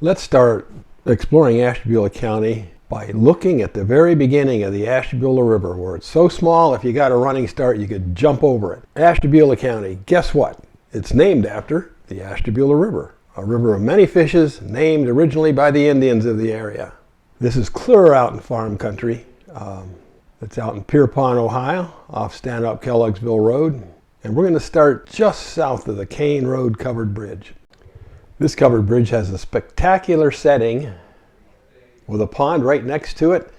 Let's start exploring Ashtabula County by looking at the very beginning of the Ashtabula River, where it's so small if you got a running start you could jump over it. Ashtabula County, guess what? It's named after the Ashtabula River, a river of many fishes named originally by the Indians of the area. This is clear out in farm country. It's out in Pierpont, Ohio, off Stand-Up Kelloggsville Road. And we're going to start just south of the Kane Road covered bridge. This covered bridge has a spectacular setting with a pond right next to it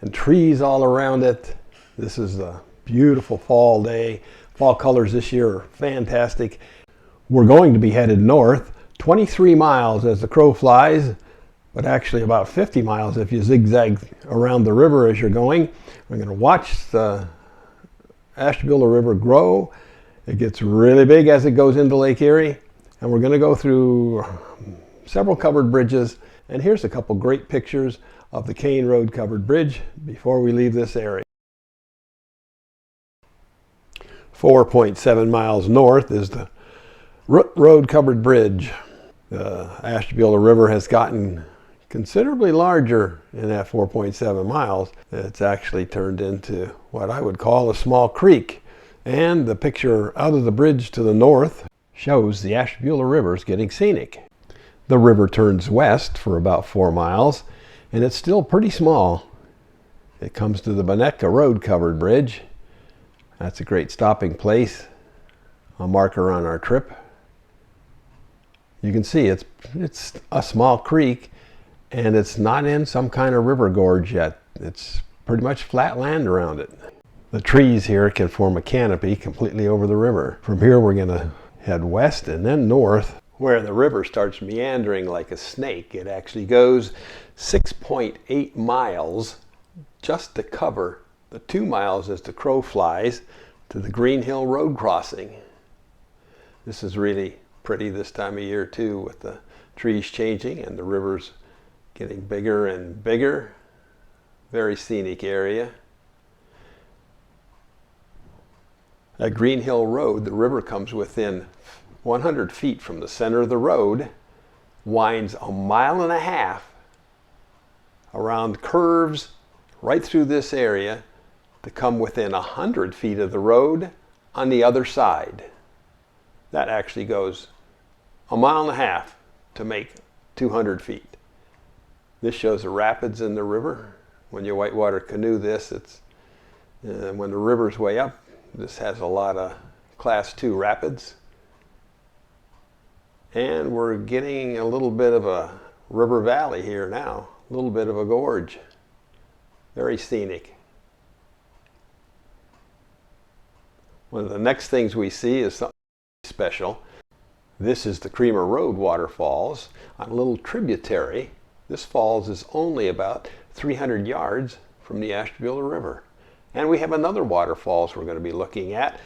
and trees all around it. This is a beautiful fall day. Fall colors this year are fantastic. We're going to be headed north, 23 miles as the crow flies, but actually about 50 miles if you zigzag around the river as you're going. We're going to watch the Ashtabula River grow. It gets really big as it goes into Lake Erie. And we're going to go through several covered bridges. And here's a couple great pictures of the Kane Road covered bridge before we leave this area. 4.7 miles north is the Root Road covered bridge. The Ashtabula River has gotten considerably larger in that 4.7 miles. It's actually turned into what I would call a small creek. And the picture out of the bridge to the north shows the Ashtabula River is getting scenic. The river turns west for about 4 miles, and it's still pretty small. It comes to the Bonnetka Road covered bridge. That's a great stopping place, a marker on our trip. You can see it's a small creek, and it's not in some kind of river gorge yet. It's pretty much flat land around it. The trees here can form a canopy completely over the river. From here we're going to head west and then north, where the river starts meandering like a snake. It actually goes 6.8 miles just to cover the 2 miles as the crow flies to the Green Hill Road crossing. This is really pretty this time of year too, with the trees changing and the rivers getting bigger and bigger. Very scenic area. At Green Hill Road, the river comes within 100 feet from the center of the road, winds 1.5 miles around curves right through this area to come within 100 feet of the road on the other side. That actually goes 1.5 miles to make 200 feet. This shows the rapids in the river. When you whitewater canoe this, it's when the river's way up. This has a lot of Class 2 rapids. And we're getting a little bit of a river valley here now, a little bit of a gorge. Very scenic. One of the next things we see is something special. This is the Creamer Road waterfalls on a little tributary. This falls is only about 300 yards from the Ashtabula River. And we have another waterfalls we're going to be looking at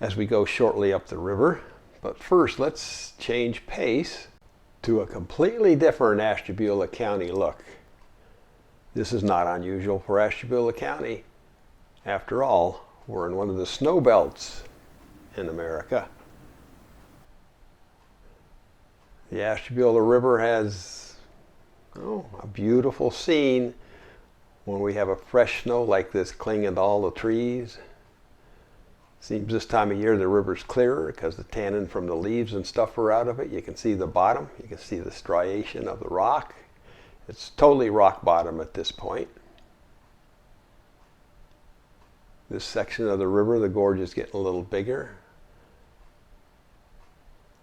as we go shortly up the river. But first, let's change pace to a completely different Ashtabula County look. This is not unusual for Ashtabula County. After all, we're in one of the snow belts in America. The Ashtabula River has a beautiful scene when we have a fresh snow like this clinging to all the trees. Seems this time of year the river's clearer because the tannin from the leaves and stuff are out of it. You can see the bottom. You can see the striation of the rock. It's totally rock bottom at this point. This section of the river, the gorge is getting a little bigger.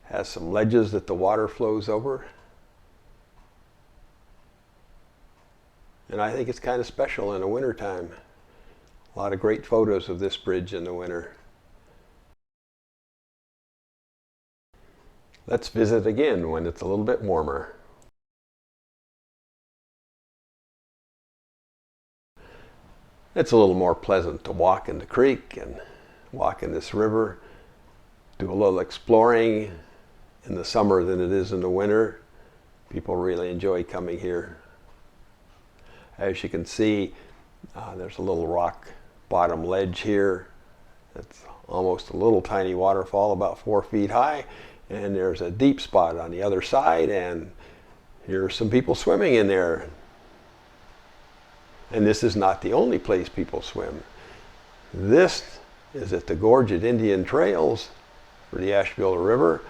Has some ledges that the water flows over. And I think it's kind of special in the wintertime. A lot of great photos of this bridge in the winter. Let's visit again when it's a little bit warmer. It's a little more pleasant to walk in the creek and walk in this river, do a little exploring in the summer than it is in the winter. People really enjoy coming here. As you can see, there's a little rock bottom ledge here. It's almost a little tiny waterfall about 4 feet high, and there's a deep spot on the other side, and Here are some people swimming in there. And this is not the only place people swim. This is at the gorge at Indian Trails for the Ashtabula River.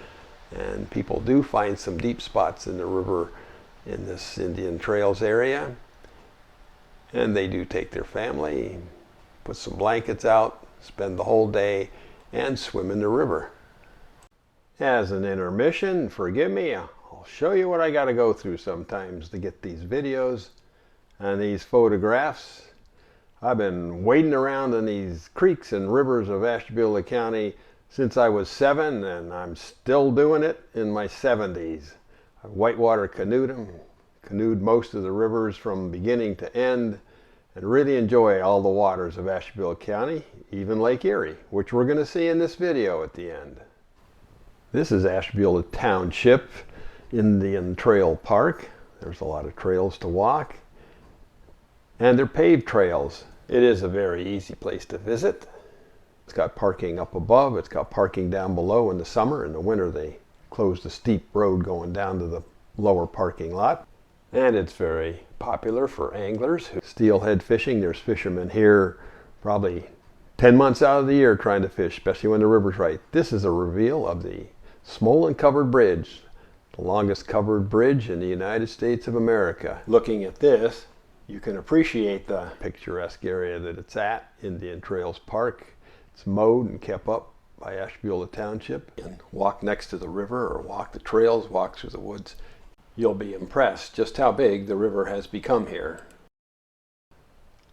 And people do find some deep spots in the river in this Indian Trails area. And they do take their family, put some blankets out, spend the whole day, and swim in the river. As an intermission, forgive me, I'll show you what I got to go through sometimes to get these videos and these photographs. I've been wading around in these creeks and rivers of Ashtabula County since I was 7, and I'm still doing it in my 70s. I whitewater canoed most of the rivers from beginning to end, and really enjoy all the waters of Ashtabula County, even Lake Erie, which we're going to see in this video at the end. This is Ashtabula Township Indian Trail Park. There's a lot of trails to walk, and they're paved trails. It is a very easy place to visit. It's got parking up above, it's got parking down below in the summer. In the winter they close the steep road going down to the lower parking lot. And it's very popular for anglers who steelhead fishing. There's fishermen here probably 10 months out of the year trying to fish, especially when the river's right. This is a reveal of the Smolin Covered Bridge, the longest covered bridge in the United States of America. Looking at this, you can appreciate the picturesque area that it's at, Indian Trails Park. It's mowed and kept up by Ashtabula Township. And walk next to the river or walk the trails, walk through the woods. You'll be impressed just how big the river has become here.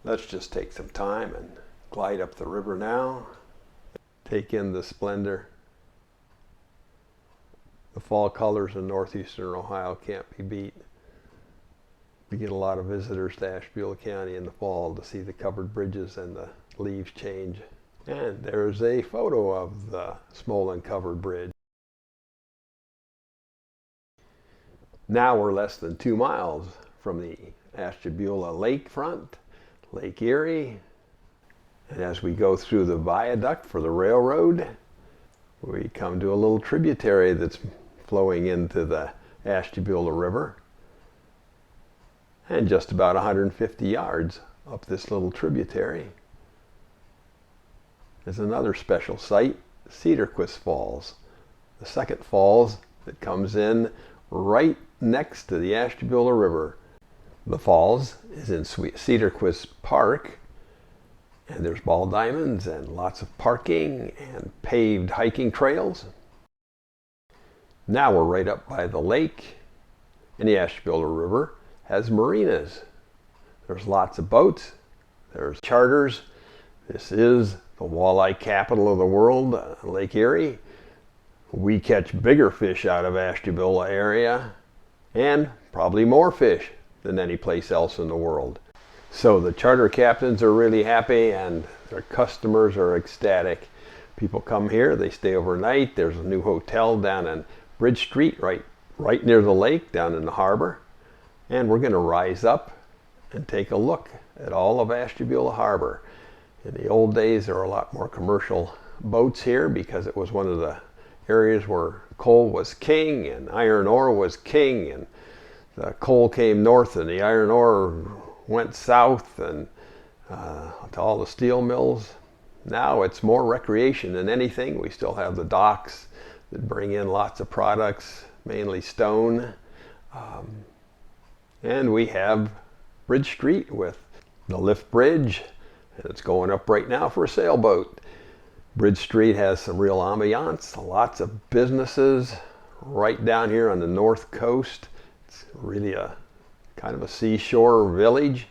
Let's just take some time and glide up the river now. Take in the splendor. The fall colors in northeastern Ohio can't be beat. We get a lot of visitors to Ashtabula County in the fall to see the covered bridges and the leaves change. And there's a photo of the Smolin Covered Bridge. Now we're less than 2 miles from the Ashtabula lakefront, Lake Erie. And as we go through the viaduct for the railroad, we come to a little tributary that's flowing into the Ashtabula River. And just about 150 yards up this little tributary is another special site, Cedarquist Falls. The second falls that comes in right next to the Ashtabula River. The falls is in Cedarquist Park, and there's ball diamonds and lots of parking and paved hiking trails. Now we're right up by the lake, and the Ashtabula River has marinas. There's lots of boats, there's charters. This is the walleye capital of the world, Lake Erie. We catch bigger fish out of Ashtabula area, and probably more fish than any place else in the world. So the charter captains are really happy and their customers are ecstatic. People come here, they stay overnight. There's a new hotel down on Bridge Street, right near the lake, down in the harbor. And we're going to rise up and take a look at all of Ashtabula Harbor. In the old days, there were a lot more commercial boats here because it was one of the areas where coal was king and iron ore was king, and the coal came north and the iron ore went south and to all the steel mills. Now it's more recreation than anything. We still have the docks that bring in lots of products, mainly stone. And we have Bridge Street with the lift bridge, and it's going up right now for a sailboat. Bridge Street has some real ambiance, lots of businesses right down here on the north coast. It's really a kind of a seashore village.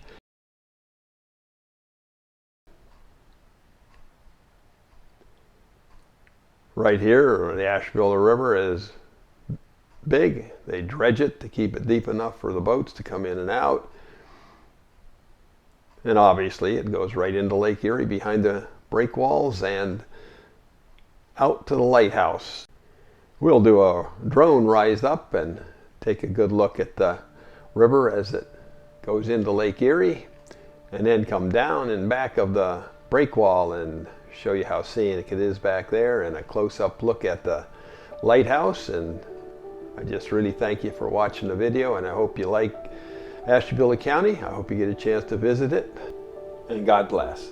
Right here, the Ashtabula River is big. They dredge it to keep it deep enough for the boats to come in and out. And obviously it goes right into Lake Erie behind the breakwalls and out to the lighthouse. We'll do a drone rise up and take a good look at the river as it goes into Lake Erie, and then come down in back of the breakwall and show you how scenic it is back there, and a close-up look at the lighthouse and I just really thank you for watching the video, and I hope you like Ashtabula County. I hope you get a chance to visit it, and God bless.